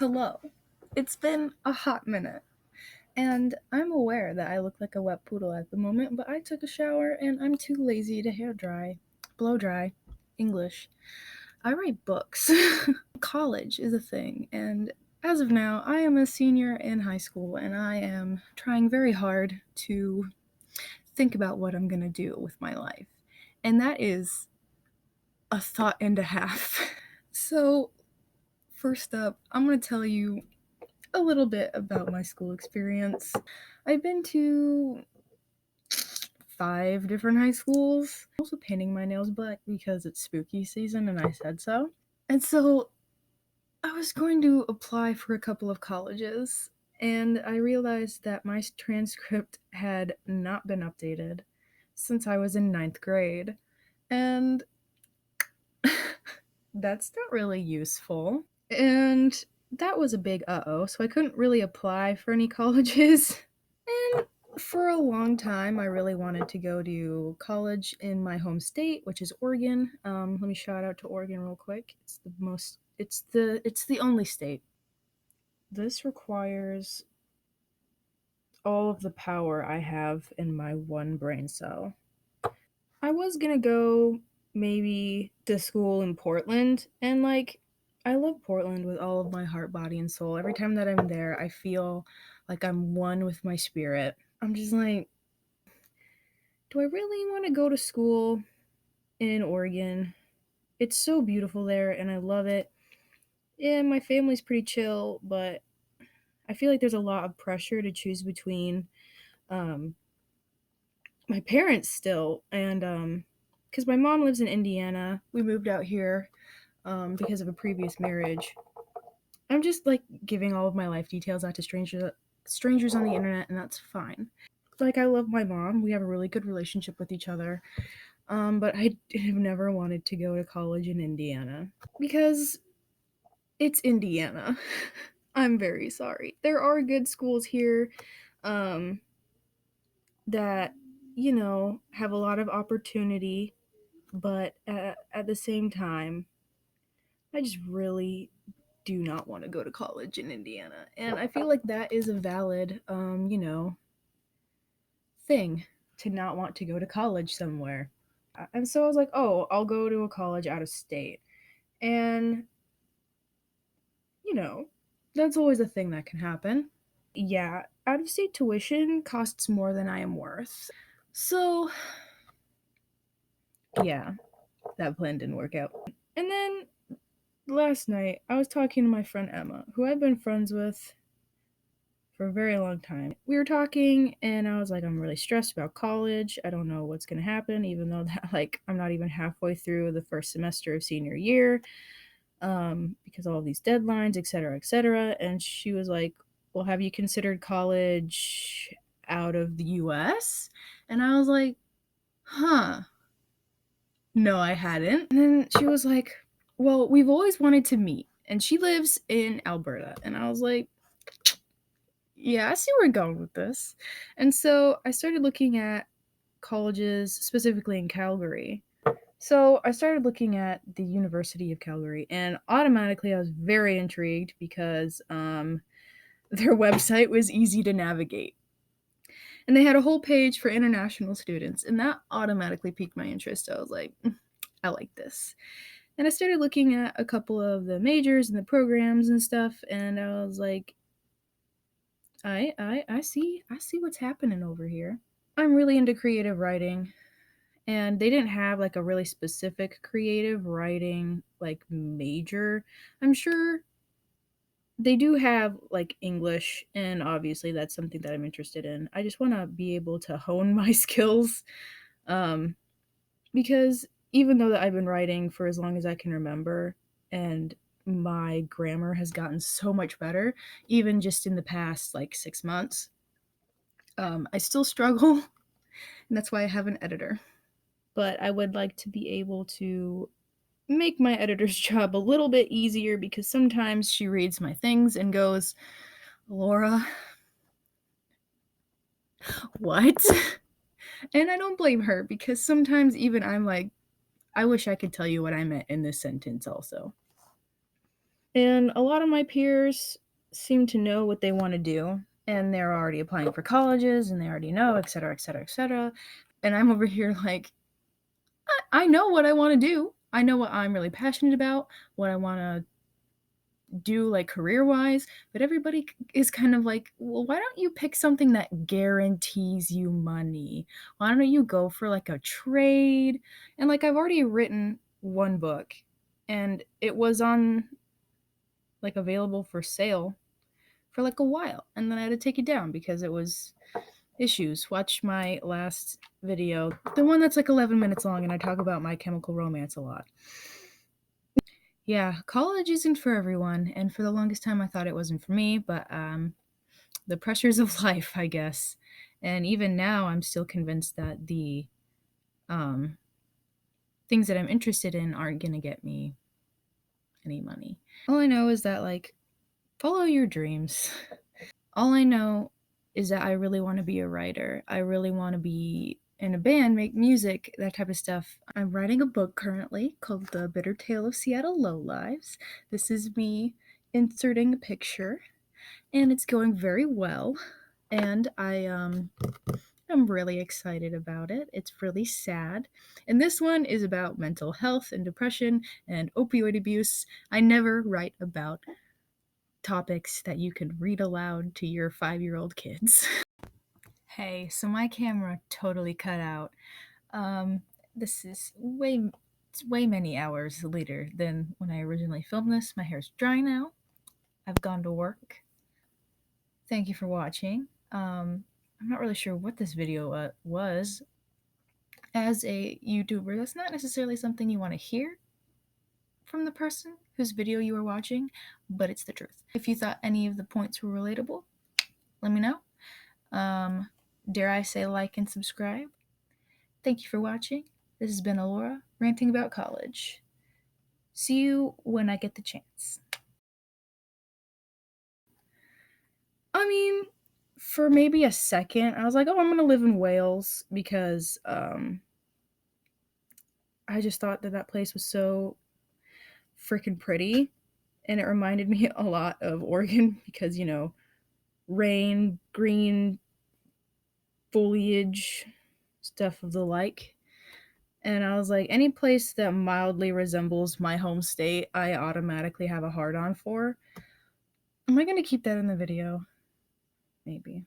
Hello. It's been a hot minute, and I'm aware that I look like a wet poodle at the moment, but I took a shower and I'm too lazy to hair dry. Blow dry. English. I write books. College is a thing, and as of now, I am a senior in high school and I am trying very hard to think about what I'm gonna do with my life. And that is a thought and a half. So, first up, I'm gonna tell you a little bit about my school experience. I've been to 5 different high schools. I'm also painting my nails black because it's spooky season and I said so. And so I was going to apply for a couple of colleges and I realized that my transcript had not been updated since I was in ninth grade. And that's not really useful. And that was a big uh-oh, so I couldn't really apply for any colleges. And for a long time, I really wanted to go to college in my home state, which is Oregon. Let me shout out to Oregon real quick. It's the only state. This requires all of the power I have in my one brain cell. I was gonna go maybe to school in Portland, and I love Portland with all of my heart, body, and soul. Every time that I'm there, I feel like I'm one with my spirit. I'm just like, do I really want to go to school in Oregon? It's so beautiful there and I love it. Yeah, my family's pretty chill, but I feel like there's a lot of pressure to choose between um, my parents still and because my mom lives in Indiana. We moved out here because of a previous marriage. I'm just like giving all of my life details out to strangers on the internet, and that's fine. Like, I love my mom. We have a really good relationship with each other. But I have never wanted to go to college in Indiana because it's Indiana. I'm very sorry. There are good schools here um, that, have a lot of opportunity, but at the same time, I just really do not want to go to college in Indiana. And I feel like that is a valid, thing to not want to go to college somewhere. And so I was like, oh, I'll go to a college out of state. And, you know, that's always a thing that can happen. Yeah, out of state tuition costs more than I am worth. So, yeah, that plan didn't work out. And then last night, I was talking to my friend Emma, who I've been friends with for a very long time. We were talking, and I was like, I'm really stressed about college. I don't know what's going to happen, even though I'm not even halfway through the first semester of senior year, because all of these deadlines, et cetera, et cetera. And she was like, well, have you considered college out of the US? And I was like, huh, no, I hadn't. And then she was like, well, we've always wanted to meet. And she lives in Alberta. And I was like, yeah, I see where we're going with this. And so I started looking at colleges, specifically in Calgary. So I started looking at the University of Calgary, and automatically I was very intrigued because their website was easy to navigate. And they had a whole page for international students, and that automatically piqued my interest. I was like, I like this. And I started looking at a couple of the majors and the programs and stuff, and I was like, I see what's happening over here. I'm really into creative writing, and they didn't have like a really specific creative writing like major. I'm sure they do have like English, and obviously that's something that I'm interested in. I just want to be able to hone my skills um because even though that I've been writing for as long as I can remember, and my grammar has gotten so much better even just in the past like 6 months, I still struggle, and that's why I have an editor. But I would like to be able to make my editor's job a little bit easier because sometimes she reads my things and goes, Laura, what? And I don't blame her because sometimes even I'm like, I wish I could tell you what I meant in this sentence also. And a lot of my peers seem to know what they want to do, and they're already applying for colleges, and they already know, et cetera, et cetera, et cetera. And I'm over here like, I know what I want to do. I know what I'm really passionate about, what I want to do like career wise, but everybody is kind of like, well, why don't you pick something that guarantees you money? Why don't you go for like a trade? And like, I've already written one book, and it was on like available for sale for like a while, and then I had to take it down because it was issues. Watch my last video, the one that's like 11 minutes long, and I talk about My Chemical Romance a lot. Yeah, college isn't for everyone, and for the longest time I thought it wasn't for me, but the pressures of life, I guess. And even now I'm still convinced that the um things that I'm interested in aren't going to get me any money. All I know is that like follow your dreams. All I know is that I really want to be a writer. I really want to be in a band, make music, that type of stuff. I'm writing a book currently called The Bitter Tale of Seattle Lowlives. This is me inserting a picture, and it's going very well. And I'm really excited about it. It's really sad. And this one is about mental health and depression and opioid abuse. I never write about topics that you could read aloud to your 5-year-old kids. Hey, so my camera totally cut out. This is way many hours later than when I originally filmed this. My hair's dry now. I've gone to work. Thank you for watching. I'm not really sure what this video was. As a YouTuber, that's not necessarily something you want to hear from the person whose video you are watching, but it's the truth. If you thought any of the points were relatable, let me know. Dare I say like and subscribe? Thank you for watching. This has been Alora ranting about college. See you when I get the chance. I mean, for maybe a second, I was like, oh, I'm gonna live in Wales because I just thought that that place was so freaking pretty, and it reminded me a lot of Oregon because, you know, rain, green foliage, stuff of the like. And I was like, any place that mildly resembles my home state, I automatically have a hard on for. Am I going to keep that in the video? Maybe.